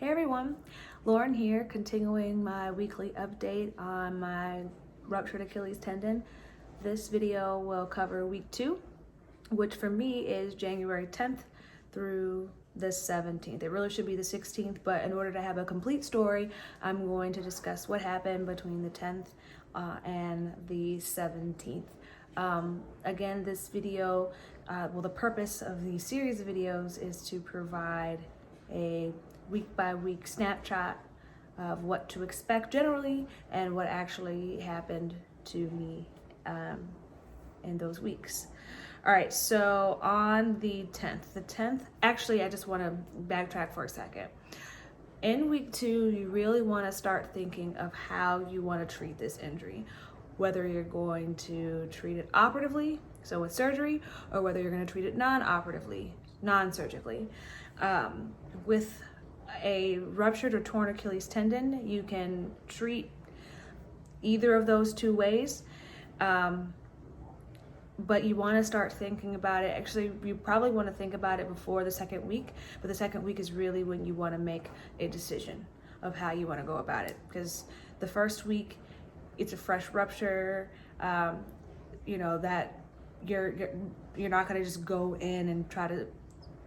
Hey everyone, Lauren here, continuing my weekly update on my ruptured Achilles tendon. This video will cover week 2, which for me is January 10th through the 17th. It really should be the 16th, but in order to have a complete story, I'm going to discuss what happened between the 10th and the 17th. Again, this video, the purpose of the series of videos is to provide a week-by-week snapshot of what to expect generally and what actually happened to me in those weeks. All right, so on the 10th, actually I just want to backtrack for a second. In week 2, you really want to start thinking of how you want to treat this injury, whether you're going to treat it operatively, so with surgery, or whether you're going to treat it non-operatively, non-surgically. With a ruptured or torn Achilles tendon, you can treat either of those two ways, but you want to start thinking about it. Actually, you probably want to think about it before the second week, but the second week is really when you want to make a decision of how you want to go about it, because the first week it's a fresh rupture, that you're not going to just go in and try to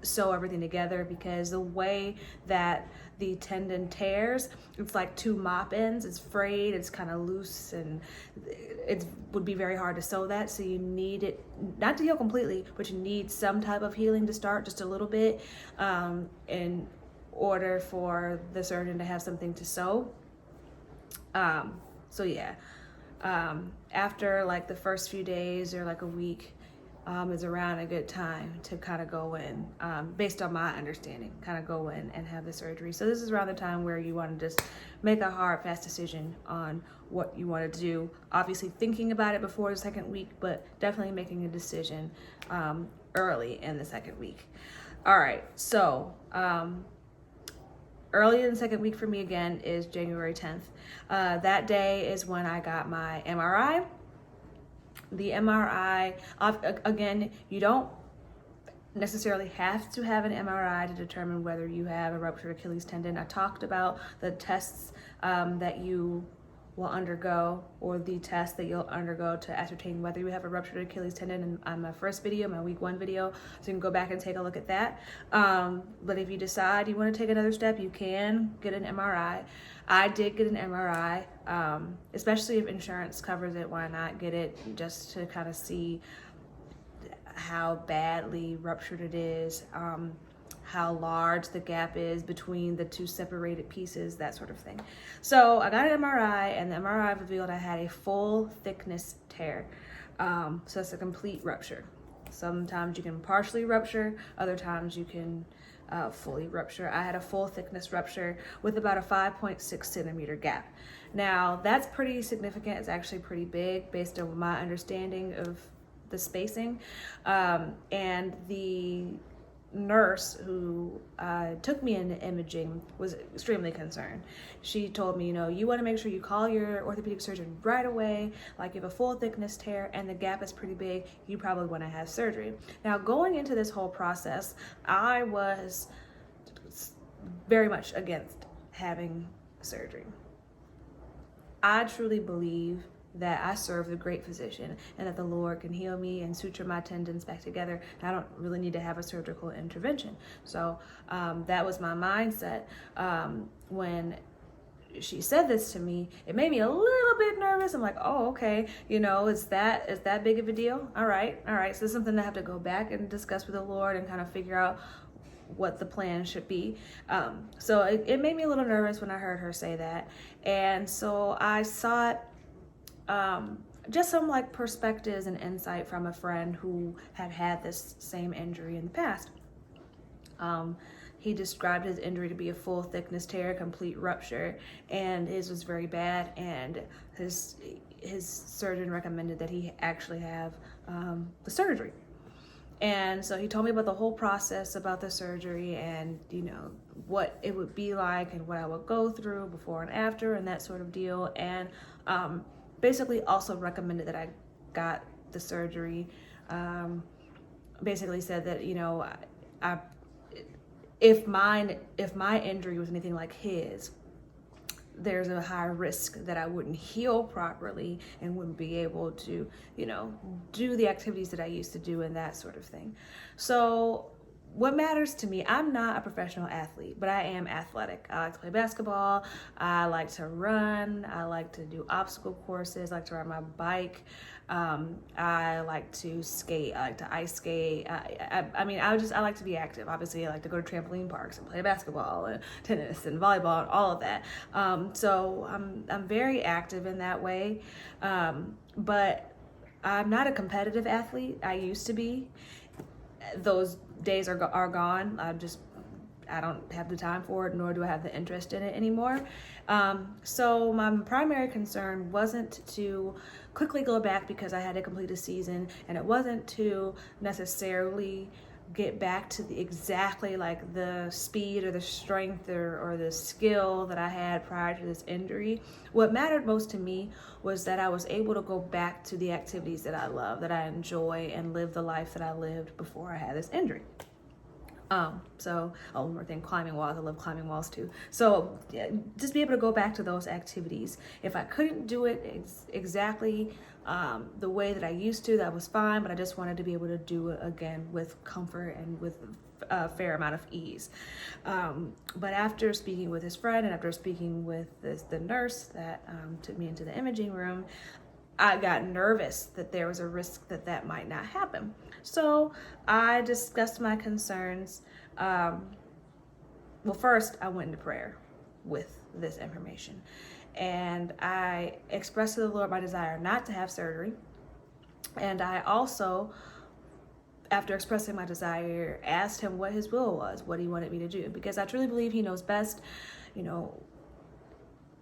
sew everything together, because the way that the tendon tears, it's like two mop ends. It's frayed, it's kind of loose, and it would be very hard to sew that. So you need it not to heal completely, but you need some type of healing to start, just a little bit, in order for the surgeon to have something to sew. After like the first few days or like a week, is around a good time to kind of go in, based on my understanding, kind of go in and have the surgery. So this is around the time where you want to just make a hard, fast decision on what you want to do. Obviously thinking about it before the second week, but definitely making a decision early in the second week. All right, so early in the second week for me again is January 10th. That day is when I got my MRI. The MRI, again, you don't necessarily have to have an MRI to determine whether you have a ruptured Achilles tendon. I talked about the tests that you will undergo, or the test that you'll undergo to ascertain whether you have a ruptured Achilles tendon on my first video, my week 1 video, so you can go back and take a look at that. But if you decide you want to take another step, you can get an MRI. I did get an MRI, especially if insurance covers it. Why not get it, just to kind of see how badly ruptured it is, how large the gap is between the two separated pieces, that sort of thing. So I got an MRI, and the MRI revealed I had a full thickness tear. So it's a complete rupture. Sometimes you can partially rupture, other times you can fully rupture. I had a full thickness rupture with about a 5.6 centimeter gap. Now that's pretty significant. It's actually pretty big based on my understanding of the spacing. And the nurse who took me into imaging was extremely concerned. She told me, you want to make sure you call your orthopedic surgeon right away. Like, you have a full thickness tear and the gap is pretty big, you probably want to have surgery. Now, going into this whole process, I was very much against having surgery. I truly believe that I serve a great physician and that the Lord can heal me and suture my tendons back together. And I don't really need to have a surgical intervention. So that was my mindset. When she said this to me, it made me a little bit nervous. I'm like, oh, okay, is that big of a deal? All right. So this is something I have to go back and discuss with the Lord and kind of figure out what the plan should be. So it made me a little nervous when I heard her say that. And so I sought just some like perspectives and insight from a friend who had this same injury in the past. He described his injury to be a full thickness tear, complete rupture, and his was very bad, and his surgeon recommended that he actually have the surgery. And so he told me about the whole process about the surgery, and what it would be like and what I would go through before and after and that sort of deal. And basically also recommended that I got the surgery. Basically said that if my injury was anything like his, there's a high risk that I wouldn't heal properly and wouldn't be able to, do the activities that I used to do and that sort of thing. So what matters to me, I'm not a professional athlete, but I am athletic. I like to play basketball. I like to run. I like to do obstacle courses. I like to ride my bike. I like to skate. I like to ice skate. I like to be active. Obviously, I like to go to trampoline parks and play basketball and tennis and volleyball and all of that. So I'm very active in that way. But I'm not a competitive athlete. I used to be. Those days are gone. I don't have the time for it, nor do I have the interest in it anymore. So my primary concern wasn't to quickly go back because I had to complete a season, and it wasn't to necessarily get back to exactly like the speed or the strength or the skill that I had prior to this injury. What mattered most to me was that I was able to go back to the activities that I love, that I enjoy, and live the life that I lived before I had this injury. One more thing, climbing walls. I love climbing walls too. So yeah, just be able to go back to those activities. If I couldn't do it exactly the way that I used to, that was fine, but I just wanted to be able to do it again with comfort and with a fair amount of ease. But after speaking with his friend and after speaking with the nurse that took me into the imaging room, I got nervous that there was a risk that might not happen. So I discussed my concerns. First I went into prayer with this information, and I expressed to the Lord my desire not to have surgery. And I also, after expressing my desire, asked him what his will was, what he wanted me to do, because I truly believe he knows best.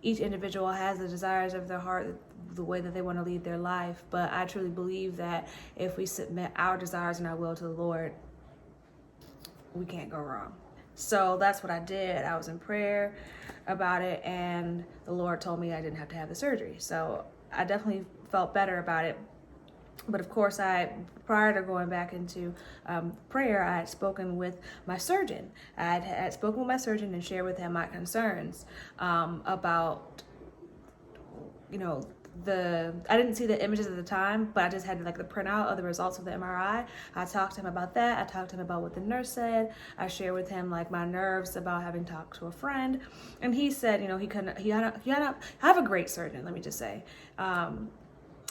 Each individual has the desires of their heart, the way that they want to lead their life. But I truly believe that if we submit our desires and our will to the Lord, we can't go wrong. So that's what I did. I was in prayer about it, and the Lord told me I didn't have to have the surgery. So I definitely felt better about it. But of course, prior to going back into prayer, I had spoken with my surgeon. I had spoken with my surgeon and shared with him my concerns about, I didn't see the images at the time, but I just had the printout of the results of the MRI. I talked to him about that. I talked to him about what the nurse said. I shared with him my nerves about having talked to a friend, and he said, I have a great surgeon. Let me just say.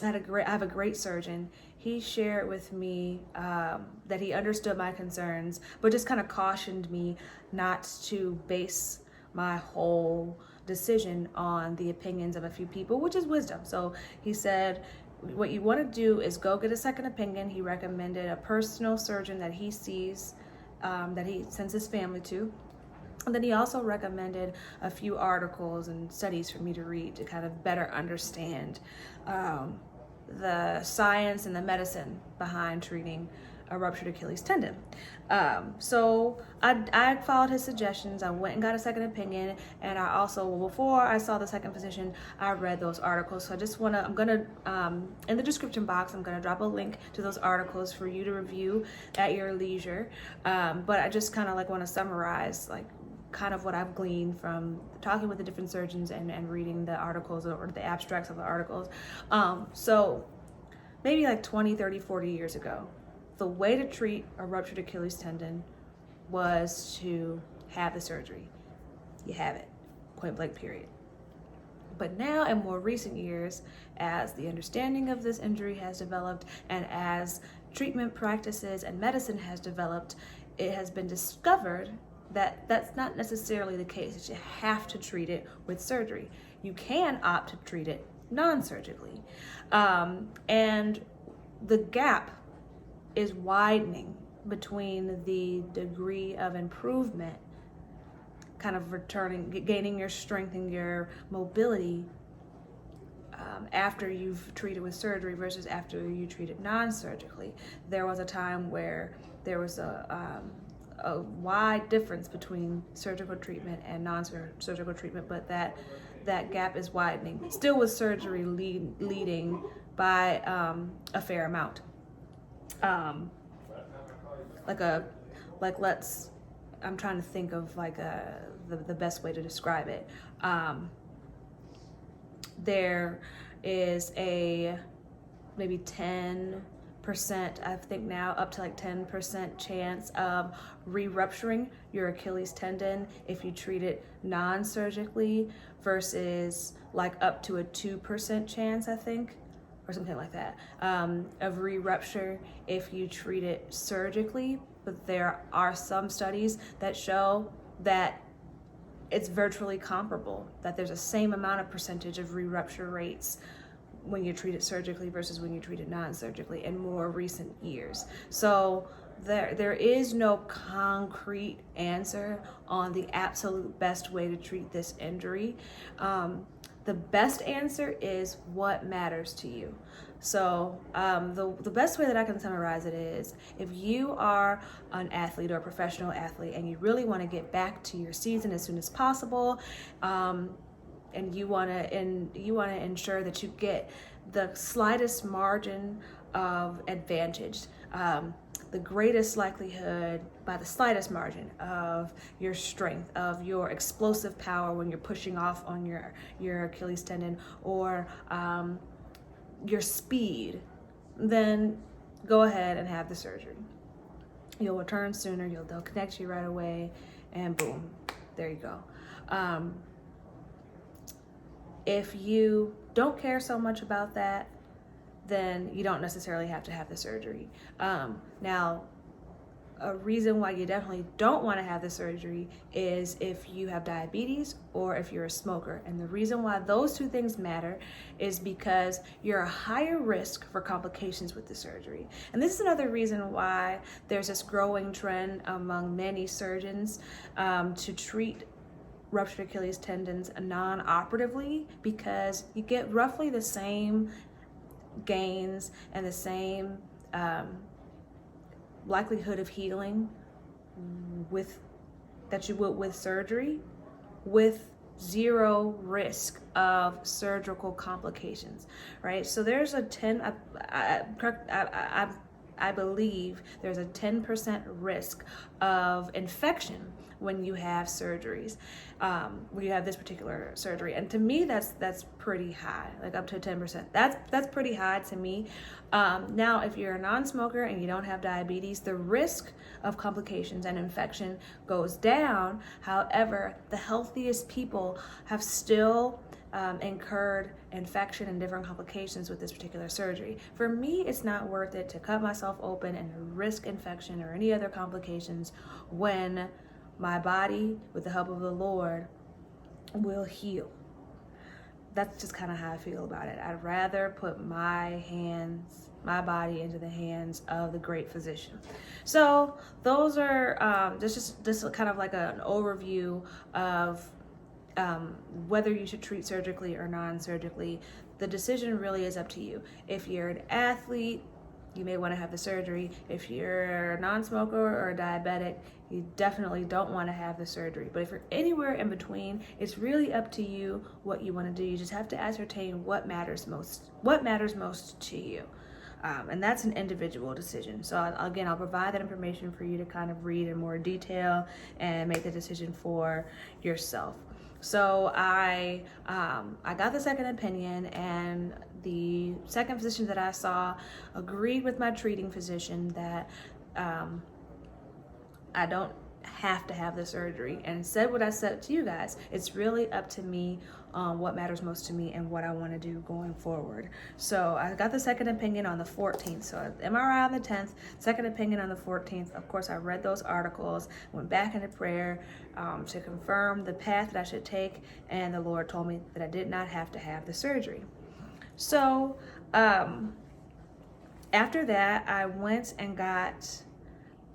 I have a great surgeon. He shared with me that he understood my concerns, but just kind of cautioned me not to base my whole decision on the opinions of a few people, which is wisdom. So he said, what you want to do is go get a second opinion. He recommended a personal surgeon that he sees, that he sends his family to. And then he also recommended a few articles and studies for me to read to kind of better understand the science and the medicine behind treating a ruptured Achilles tendon. So I followed his suggestions. I went and got a second opinion, and I also, before I saw the second physician, I read those articles. So I'm gonna, in the description box, I'm gonna drop a link to those articles for you to review at your leisure. But I just kind of want to summarize kind of what I've gleaned from talking with the different surgeons and reading the articles or the abstracts of the articles. So maybe 20, 30, 40 years ago, the way to treat a ruptured Achilles tendon was to have the surgery. You have it, point blank, period. But now, in more recent years, as the understanding of this injury has developed and as treatment practices and medicine has developed, it has been discovered that that's not necessarily the case, that you have to treat it with surgery. You can opt to treat it non-surgically. And the gap is widening between the degree of improvement, kind of gaining your strength and your mobility after you've treated with surgery versus after you treat it non-surgically. There was a time where there was a wide difference between surgical treatment and non-surgical treatment, but that gap is widening, still with surgery leading by a fair amount. I'm trying to think of like the best way to describe it. There is a maybe 10%, I think now up to like 10% chance of re-rupturing your Achilles tendon if you treat it non-surgically, versus like up to a 2% chance, I think, or something like that, of re-rupture if you treat it surgically. But there are some studies that show that it's virtually comparable, that there's the same amount of percentage of re-rupture rates when you treat it surgically versus when you treat it non-surgically in more recent years. So there is no concrete answer on the absolute best way to treat this injury. The best answer is what matters to you. So the best way that I can summarize it is, if you are an athlete or a professional athlete and you really want to get back to your season as soon as possible, and you want to ensure that you get the slightest margin of advantage, the greatest likelihood by the slightest margin of your strength, of your explosive power when you're pushing off on your Achilles tendon, or your speed, then go ahead and have the surgery. You'll return sooner, they'll connect you right away, and boom, there you go. If you don't care so much about that, then you don't necessarily have to have the surgery. Now, a reason why you definitely don't want to have the surgery is if you have diabetes or if you're a smoker. And the reason why those two things matter is because you're a higher risk for complications with the surgery. And this is another reason why there's this growing trend among many surgeons to treat ruptured Achilles tendons non-operatively, because you get roughly the same gains and the same likelihood of healing that you would with surgery, with zero risk of surgical complications, right? So there's a 10, I believe there's a 10% risk of infection when you have surgeries, when you have this particular surgery. And to me, that's pretty high, like up to 10%. That's pretty high to me. Now, if you're a non-smoker and you don't have diabetes, the risk of complications and infection goes down. However, the healthiest people have still incurred infection and different complications with this particular surgery. For me, it's not worth it to cut myself open and risk infection or any other complications when my body, with the help of the Lord, will heal. That's just kind of how I feel about it. I'd rather put my body into the hands of the great physician. So those are just kind of like an overview of whether you should treat surgically or non-surgically. The decision really is up to you. If you're an athlete, you may want to have the surgery. If you're a non-smoker or a diabetic, you definitely don't want to have the surgery. But if you're anywhere in between, it's really up to you what you want to do. You just have to ascertain what matters most to you. And that's an individual decision. So again, I'll provide that information for you to kind of read in more detail and make the decision for yourself. So I got the second opinion, and the second physician that I saw agreed with my treating physician that I don't have to have the surgery, and said what I said to you guys. It's really up to me what matters most to me and what I want to do going forward. So I got the second opinion on the 14th. So MRI on the 10th, second opinion on the 14th. Of course, I read those articles, went back into prayer to confirm the path that I should take, and the Lord told me that I did not have to have the surgery. So after that, I went and got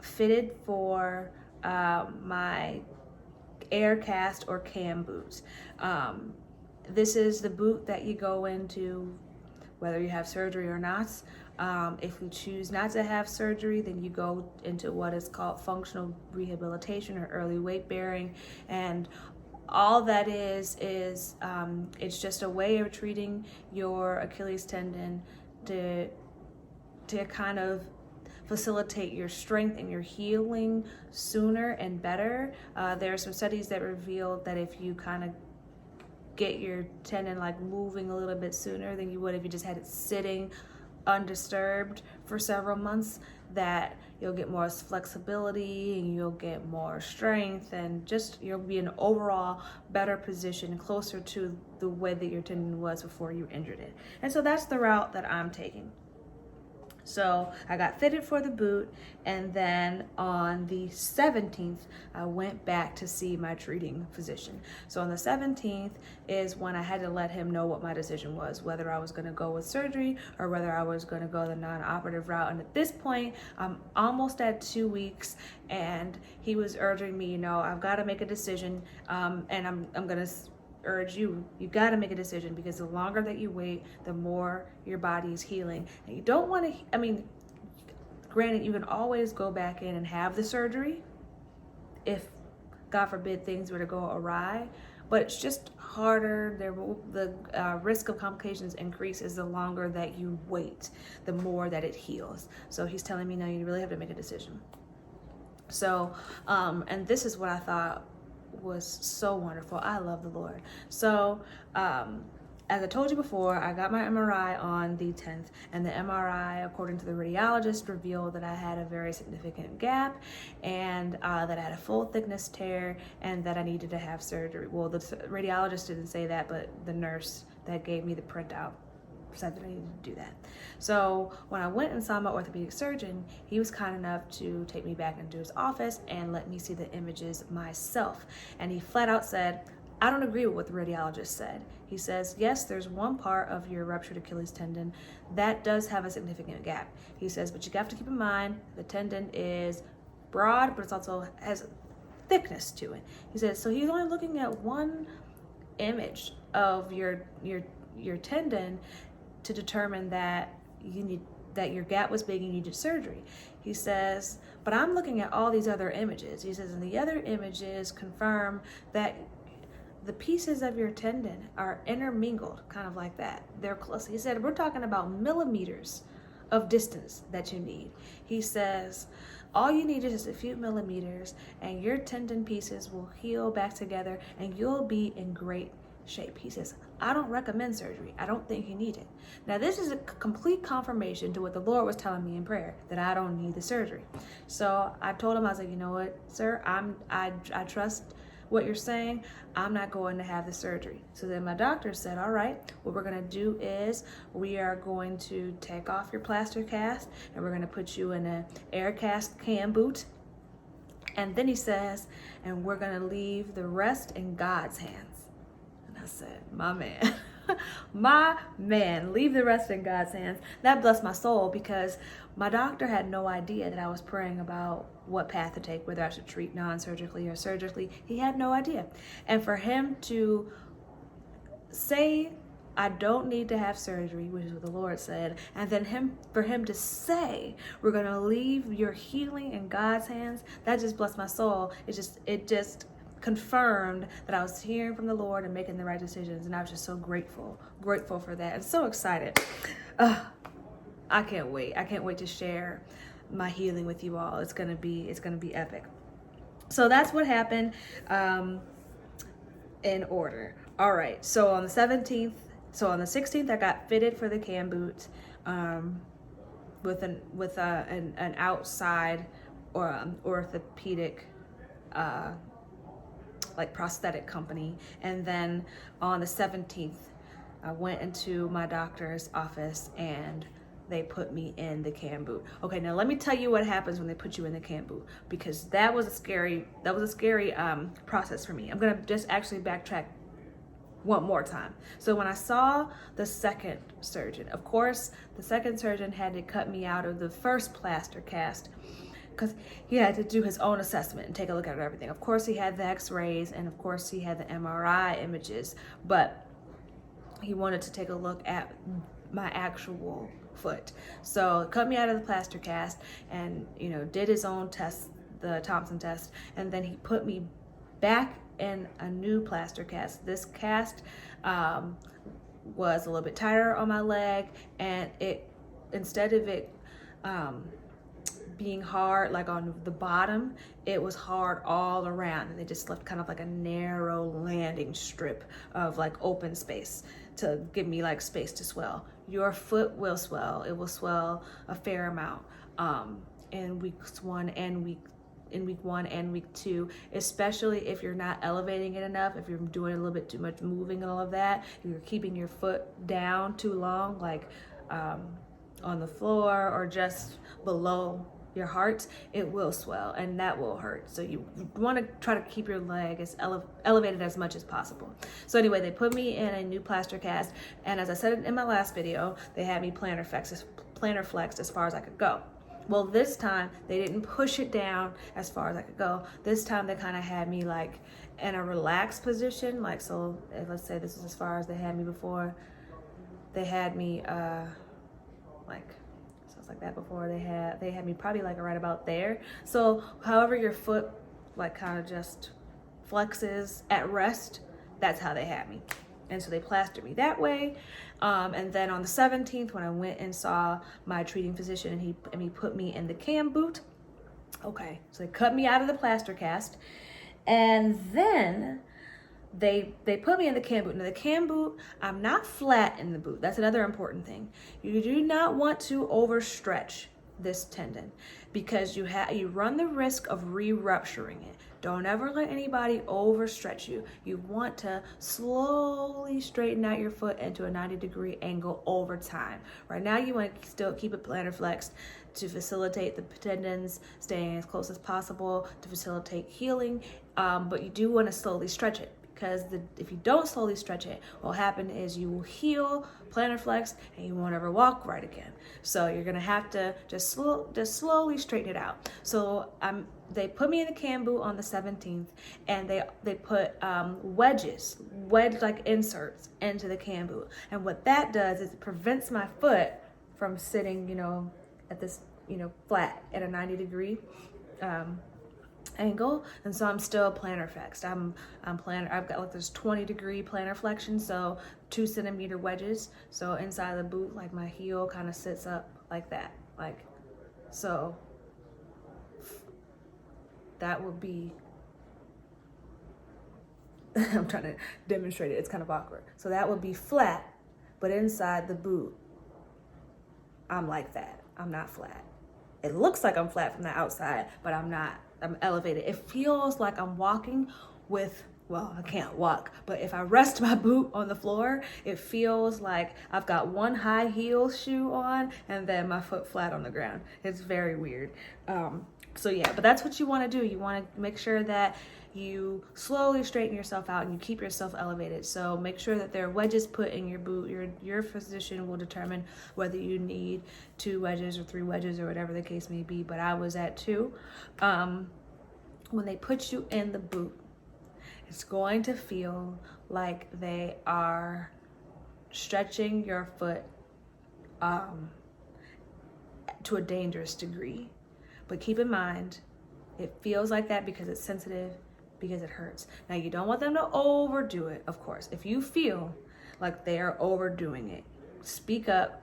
fitted for my air cast or cam boots. This is the boot that you go into whether you have surgery or not. If you choose not to have surgery, then you go into what is called functional rehabilitation or early weight bearing. And all that is it's just a way of treating your Achilles tendon to kind of facilitate your strength and your healing sooner and better. There are some studies that revealed that if you kind of get your tendon like moving a little bit sooner than you would if you just had it sitting undisturbed for several months, that you'll get more flexibility and you'll get more strength, and just you'll be in an overall better position, closer to the way that your tendon was before you injured it. And so that's the route that I'm taking. So I got fitted for the boot, and then on the 17th, I went back to see my treating physician. So on the 17th is when I had to let him know what my decision was, whether I was going to go with surgery or whether I was going to go the non-operative route. And at this point, I'm almost at 2 weeks, and he was urging me, I've got to make a decision, and I'm going to urge you got to make a decision, because the longer that you wait, the more your body is healing. And you don't want to, granted, you can always go back in and have the surgery if, God forbid, things were to go awry, but it's just harder. The risk of complications increases the longer that you wait, the more that it heals. So he's telling me, no, you really have to make a decision. So, and this is what I thought was so wonderful. I love the Lord. So, as I told you before, I got my MRI on the 10th, and the MRI, according to the radiologist, revealed that I had a very significant gap, and that I had a full thickness tear, and that I needed to have surgery. Well, the radiologist didn't say that, but the nurse that gave me the printout said that I needed to do that. So when I went and saw my orthopedic surgeon, he was kind enough to take me back into his office and let me see the images myself. And he flat out said, I don't agree with what the radiologist said. He says, yes, there's one part of your ruptured Achilles tendon that does have a significant gap. He says, but you have to keep in mind the tendon is broad, but it also has thickness to it. He says, so he's only looking at one image of your tendon to determine that your gap was big and you needed surgery. He says, but I'm looking at all these other images. He says, and the other images confirm that the pieces of your tendon are intermingled, kind of like that. They're close. He said, we're talking about millimeters of distance that you need. He says, all you need is just a few millimeters and your tendon pieces will heal back together and you'll be in great shape. He says, I don't recommend surgery. I don't think you need it. Now, this is a complete confirmation to what the Lord was telling me in prayer, that I don't need the surgery. So I told him, I was like, you know what, sir, I trust what you're saying. I'm not going to have the surgery. So then my doctor said, all right, what we're going to do is we are going to take off your plaster cast and we're going to put you in an air cast cam boot. And then he says, and we're going to leave the rest in God's hands. I said, my man, leave the rest in God's hands. That blessed my soul, because my doctor had no idea that I was praying about what path to take, whether I should treat non-surgically or surgically. He had no idea. And for him to say, I don't need to have surgery, which is what the Lord said, and then for him to say, we're going to leave your healing in God's hands, that just blessed my soul. It just confirmed that I was hearing from the Lord and making the right decisions, and I was just so grateful for that, and so excited. I can't wait to share my healing with you all. It's gonna be epic. So that's what happened in order. All right, so on the 16th I got fitted for the cam boot with an outside or orthopedic like prosthetic company. And then on the 17th, I went into my doctor's office and they put me in the cam boot. Okay, now let me tell you what happens when they put you in the cam boot, because that was a scary process for me. I'm gonna just actually backtrack one more time. So when I saw the second surgeon, of course, the second surgeon had to cut me out of the first plaster cast, because he had to do his own assessment and take a look at everything. Of course, he had the x-rays, and of course, he had the MRI images, but he wanted to take a look at my actual foot. So cut me out of the plaster cast and, did his own test, the Thompson test, and then he put me back in a new plaster cast. This cast was a little bit tighter on my leg, and instead of it being hard like on the bottom, it was hard all around, and they just left kind of like a narrow landing strip of like open space to give me like space to swell. Your foot will swell. It will swell a fair amount in week 1 and week 2, especially if you're not elevating it enough, if you're doing a little bit too much moving and all of that, if you're keeping your foot down too long, like on the floor or just below your heart, it will swell and that will hurt. So you want to try to keep your leg as elevated as much as possible. So anyway, they put me in a new plaster cast, and as I said in my last video, they had me plantar flexed as far as I could go. Well, this time they didn't push it down as far as I could go. This time they kind of had me like in a relaxed position, like, so let's say this is as far as they had me before. They had me like that before. They had me probably like right about there. So however your foot like kind of just flexes at rest, that's how they had me. And so they plastered me that way. And then on the 17th, when I went and saw my treating physician, and he put me in the cam boot. Okay, so they cut me out of the plaster cast, and then they put me in the cam boot. Now the cam boot, I'm not flat in the boot. That's another important thing. You do not want to overstretch this tendon because you run the risk of re-rupturing it. Don't ever let anybody overstretch you. You want to slowly straighten out your foot into a 90-degree angle over time. Right now you want to still keep it plantar flexed to facilitate the tendons staying as close as possible, to facilitate healing, but you do want to slowly stretch it. Because if you don't slowly stretch it, what will happen is you will heal plantar flexed and you won't ever walk right again. So you're gonna have to just slowly straighten it out. So they put me in the cam boot on the 17th, and they put wedge like inserts into the cam boot. And what that does is it prevents my foot from sitting, at this, flat at a 90-degree angle, and so I'm still plantar flexed. I'm plantar. I've got like this 20-degree plantar flexion, so 2-centimeter wedges. So inside the boot, like my heel kind of sits up like that, like so. That would be. I'm trying to demonstrate it. It's kind of awkward. So that would be flat, but inside the boot, I'm like that. I'm not flat. It looks like I'm flat from the outside, but I'm not. I'm elevated. It feels like I'm walking with, well, I can't walk, but if I rest my boot on the floor, it feels like I've got one high heel shoe on and then my foot flat on the ground. It's very weird. So yeah, but that's what you want to do. You want to make sure that you slowly straighten yourself out and you keep yourself elevated. So make sure that there are wedges put in your boot. Your physician will determine whether you need 2 wedges or 3 wedges or whatever the case may be, but I was at 2. When they put you in the boot, it's going to feel like they are stretching your foot to a dangerous degree. But keep in mind, it feels like that because it's sensitive, because it hurts. Now, you don't want them to overdo it, of course. If you feel like they are overdoing it, speak up.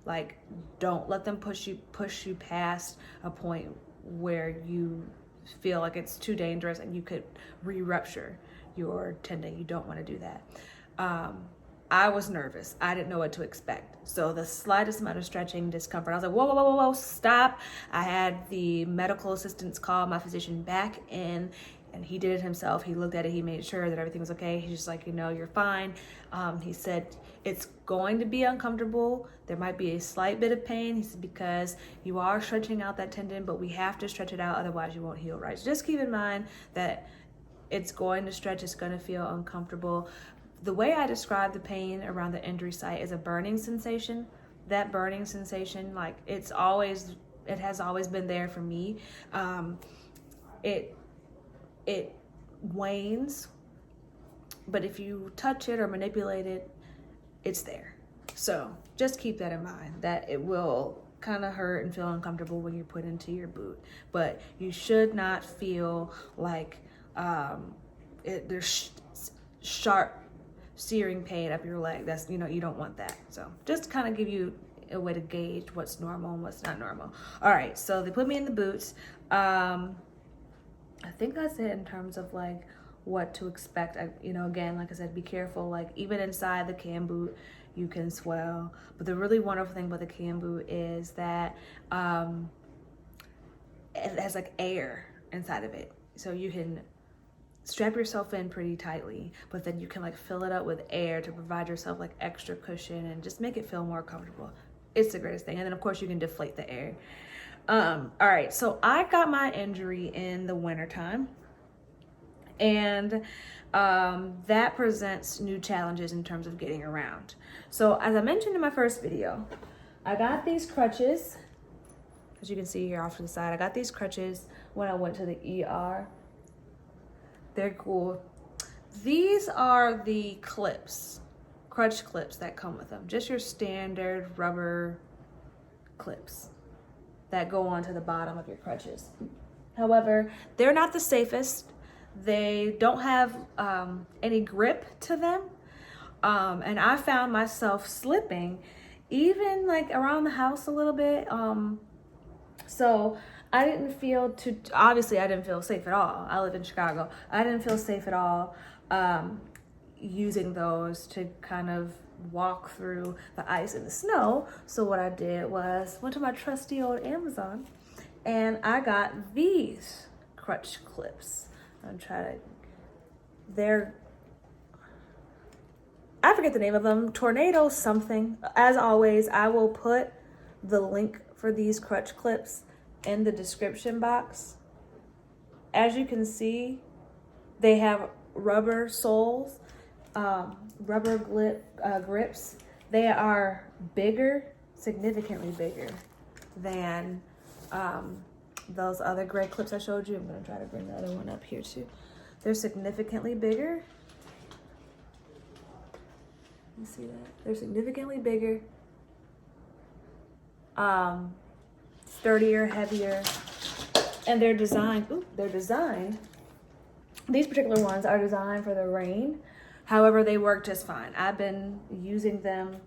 Like, don't let them push you past a point where you feel like it's too dangerous and you could re-rupture your tendon. You don't want to do that. I was nervous. I didn't know what to expect. So the slightest amount of stretching discomfort, I was like, whoa, stop. I had the medical assistants call my physician back in, and he did it himself. He looked at it. He made sure that everything was okay. He's just like, you're fine. He said, it's going to be uncomfortable. There might be a slight bit of pain. He said, because you are stretching out that tendon, but we have to stretch it out. Otherwise you won't heal right. So just keep in mind that it's going to stretch. It's going to feel uncomfortable. The way I describe the pain around the injury site is a burning sensation. That burning sensation, like it has always been there for me. It wanes, but if you touch it or manipulate it, it's there. So just keep that in mind, that it will kind of hurt and feel uncomfortable when you're put into your boot, but you should not feel like there's sharp searing pain up your leg. That's, you don't want that. So just kind of give you a way to gauge what's normal and what's not normal. All right, so they put me in the boots. I think that's it in terms of like what to expect. You know, again, like I said, be careful. Like even inside the cam boot, you can swell. But the really wonderful thing about the cam boot is that it has like air inside of it. So you can strap yourself in pretty tightly, but then you can like fill it up with air to provide yourself like extra cushion and just make it feel more comfortable. It's the greatest thing. And then of course you can deflate the air. All right, so I got my injury in the wintertime, and that presents new challenges in terms of getting around. So as I mentioned in my first video, I got these crutches, as you can see here off to the side. I got these crutches when I went to the ER. They're cool. These are the clips, crutch clips that come with them. Just your standard rubber clips that go onto the bottom of your crutches. However, they're not the safest. They don't have any grip to them. And I found myself slipping even like around the house a little bit. So I didn't feel obviously I didn't feel safe at all. I live in Chicago. I didn't feel safe at all using those to kind of walk through the ice and the snow. So what I did was went to my trusty old Amazon and I got these crutch clips. I forget the name of them, Tornado something. As always, I will put the link for these crutch clips in the description box. As you can see, they have rubber soles, rubber grips. They are bigger, significantly bigger than those other gray clips I showed you. I'm gonna try to bring the other one up here too. They're significantly bigger. You see that? They're significantly bigger, sturdier, heavier, and they're designed, these particular ones are designed for the rain. However, they work just fine. I've been using them,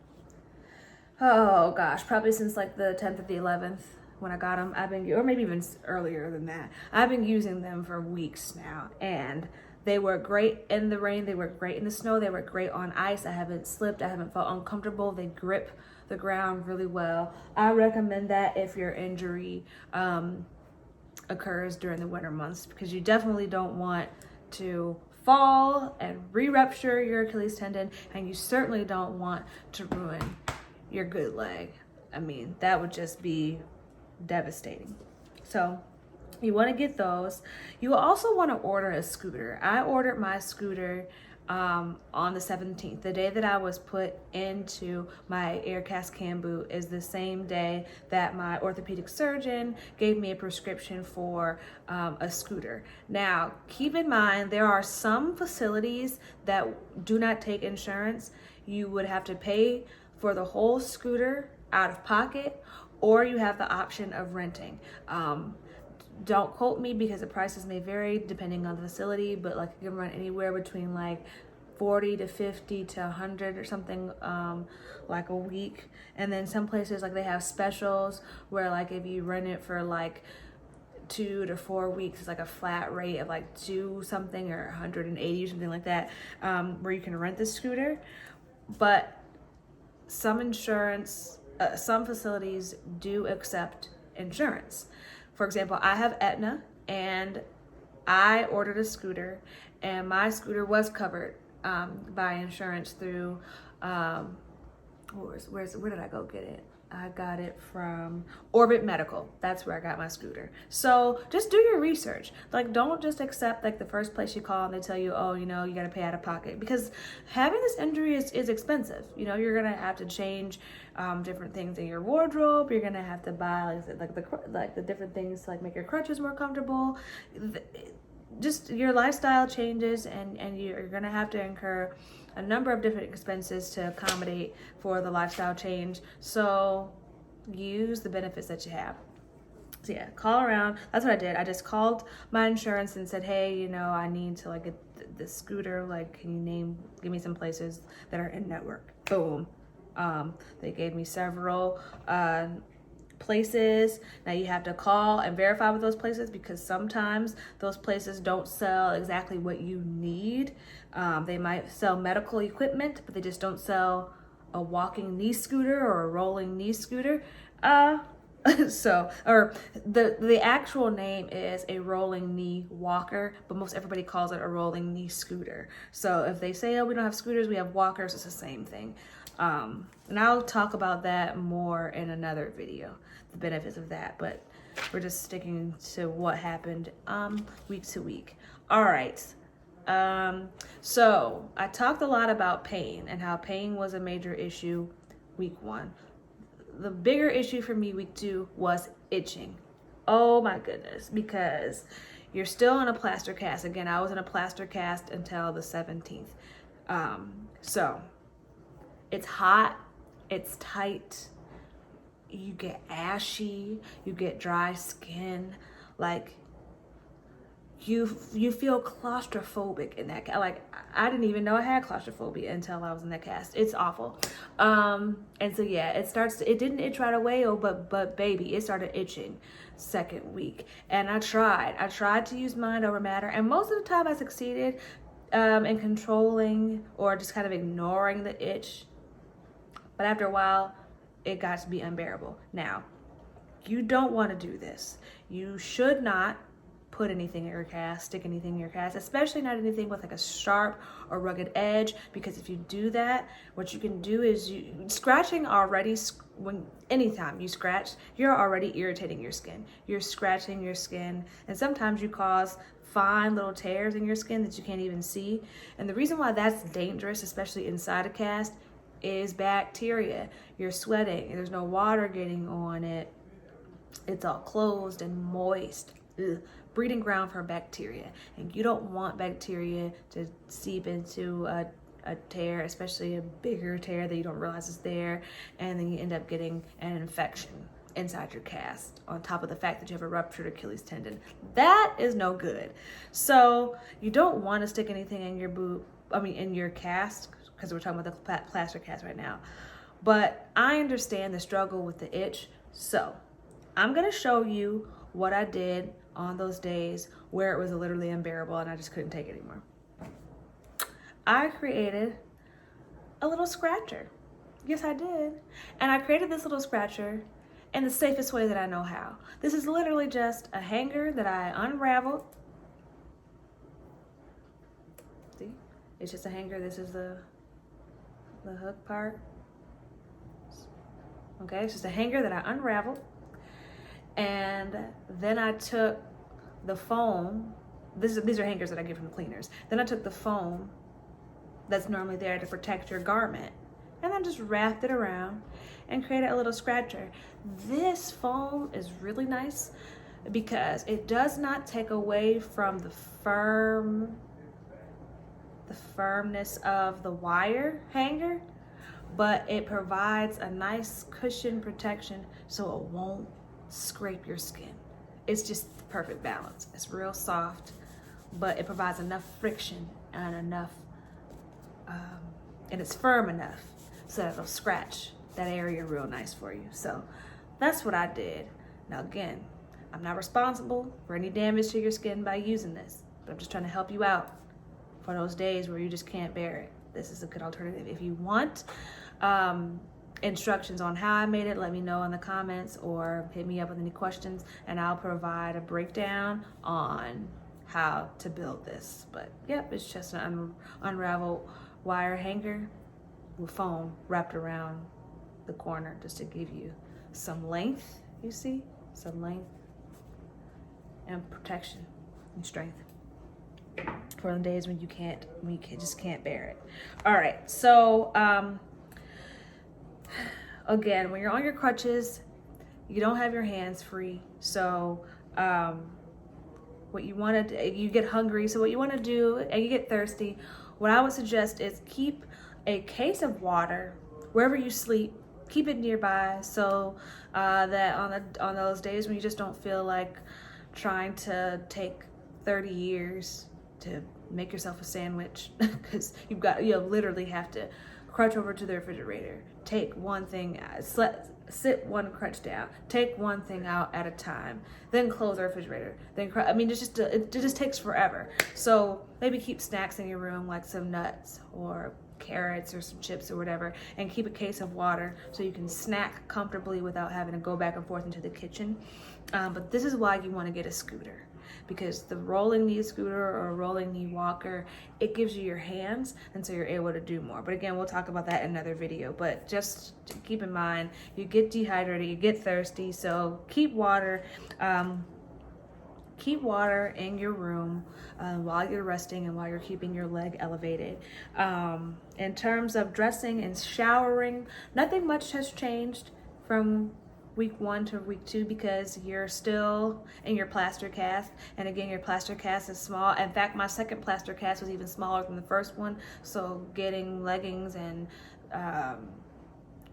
oh gosh, probably since like the 10th or the 11th when I got them. Or maybe even earlier than that. I've been using them for weeks now, and they work great in the rain. They work great in the snow. They work great on ice. I haven't slipped. I haven't felt uncomfortable. They grip the ground really well. I recommend that if your injury occurs during the winter months, because you definitely don't want to fall and re-rupture your Achilles tendon, and you certainly don't want to ruin your good leg. I mean, that would just be devastating. So you want to get those. You also want to order a scooter. I ordered my scooter on the 17th. The day that I was put into my Aircast cam boot is the same day that my orthopedic surgeon gave me a prescription for a scooter. Now, keep in mind, there are some facilities that do not take insurance. You would have to pay for the whole scooter out of pocket, or you have the option of renting. Don't quote me because the prices may vary depending on the facility, but like you can run anywhere between like 40 to 50 to 100 or something like a week. And then some places, like they have specials where like if you rent it for like 2 to 4 weeks, it's like a flat rate of like 2 something or 180 or something like that, where you can rent the scooter. But some facilities do accept insurance. For example, I have Aetna, and I ordered a scooter, and my scooter was covered by insurance through, where did I go get it? I got it from Orbit Medical. That's where I got my scooter. So just do your research. Like, don't just accept like the first place you call and they tell you, oh, you know, you got to pay out of pocket, because having this injury is expensive. You know, you're going to have to change different things in your wardrobe. You're going to have to buy like the different things to like make your crutches more comfortable. Just your lifestyle changes, and you're going to have to incur a number of different expenses to accommodate for the lifestyle change. So use the benefits that you have. So yeah, call around. That's what I did. I just called my insurance and said, hey, you know, I need to like get the scooter. Like, can you give me some places that are in network? Boom. They gave me several places. Now you have to call and verify with those places because sometimes those places don't sell exactly what you need. They might sell medical equipment, but they just don't sell a walking knee scooter or a rolling knee scooter. Or the actual name is a rolling knee walker, but most everybody calls it a rolling knee scooter. So if they say, oh, we don't have scooters, we have walkers, it's the same thing. And I'll talk about that more in another video, the benefits of that, but we're just sticking to what happened week to week. All right. So I talked a lot about pain and how pain was a major issue week 1. The bigger issue for me week 2 was itching. Oh my goodness, because you're still in a plaster cast. Again, I was in a plaster cast until the 17th. So it's hot, it's tight, you get ashy, you get dry skin, like you feel claustrophobic in that cast. Like I didn't even know I had claustrophobia until I was in that cast. It's awful. And so yeah, it didn't itch right away, but baby, it started itching second week. And I tried to use mind over matter, and most of the time I succeeded in controlling or just kind of ignoring the itch. But after a while, it got to be unbearable. Now, you don't want to do this. You should not put anything in your cast, stick anything in your cast, especially not anything with like a sharp or rugged edge, because if you do that, what you can do is scratching already, anytime you scratch, you're already irritating your skin. You're scratching your skin, and sometimes you cause fine little tears in your skin that you can't even see. And the reason why that's dangerous, especially inside a cast, is bacteria. You're sweating, there's no water getting on it. It's all closed and moist. Ugh. Breeding ground for bacteria, and you don't want bacteria to seep into a tear, especially a bigger tear that you don't realize is there, and then you end up getting an infection inside your cast on top of the fact that you have a ruptured Achilles tendon. That is no good. So you don't want to stick anything in in your cast, because we're talking about the plaster cast right now. But I understand the struggle with the itch, so I'm gonna show you what I did on those days where it was literally unbearable and I just couldn't take it anymore. I created a little scratcher. Yes, I did. And I created this little scratcher in the safest way that I know how. This is literally just a hanger that I unraveled. See? It's just a hanger. This is the hook part. Okay, it's just a hanger that I unraveled. And then I took the foam. These are hangers that I get from the cleaners. Then I took the foam that's normally there to protect your garment, and then just wrapped it around and created a little scratcher. This foam is really nice because it does not take away from the firmness of the wire hanger, but it provides a nice cushion protection so it won't scrape your skin. It's just the perfect balance. It's real soft, but it provides enough friction and enough, and it's firm enough so that it'll scratch that area real nice for you. So that's what I did. Now again, I'm not responsible for any damage to your skin by using this, but I'm just trying to help you out for those days where you just can't bear it. This is a good alternative. If you want instructions on how I made it, let me know in the comments or hit me up with any questions, and I'll provide a breakdown on how to build this. But yep, it's just an unraveled wire hanger with foam wrapped around the corner just to give you some length, you see? Some length and protection and strength for the days when you just can't bear it. All right, so again, when you're on your crutches, you don't have your hands free. So what you want to do, you get hungry. So what you want to do, and you get thirsty, what I would suggest is keep a case of water wherever you sleep. Keep it nearby so that on those days when you just don't feel like trying to take 30 years to make yourself a sandwich, because you literally have to crutch over to the refrigerator, take one thing, sit one crutch down, take one thing out at a time, then close the refrigerator, then I mean, it just takes forever. So maybe keep snacks in your room, like some nuts or carrots or some chips or whatever, and keep a case of water so you can snack comfortably without having to go back and forth into the kitchen. But this is why you want to get a scooter, because the rolling knee scooter or rolling knee walker, it gives you your hands, and so you're able to do more. But again, we'll talk about that in another video. But just keep in mind, you get dehydrated, you get thirsty, so keep water in your room while you're resting and while you're keeping your leg elevated. In terms of dressing and showering, nothing much has changed from week 1 to week 2, because you're still in your plaster cast, and again, your plaster cast is small. In fact, my second plaster cast was even smaller than the first one, so getting leggings and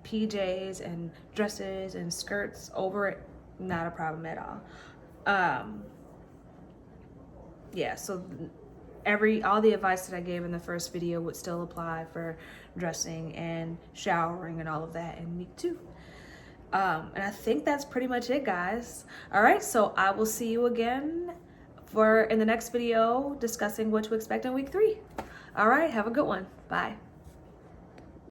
PJs and dresses and skirts over it, not a problem at all. Yeah, so all the advice that I gave in the first video would still apply for dressing and showering and all of that in week 2. And I think that's pretty much it, guys. All right, so I will see you again in the next video discussing what to expect in week 3. All right, have a good one. Bye.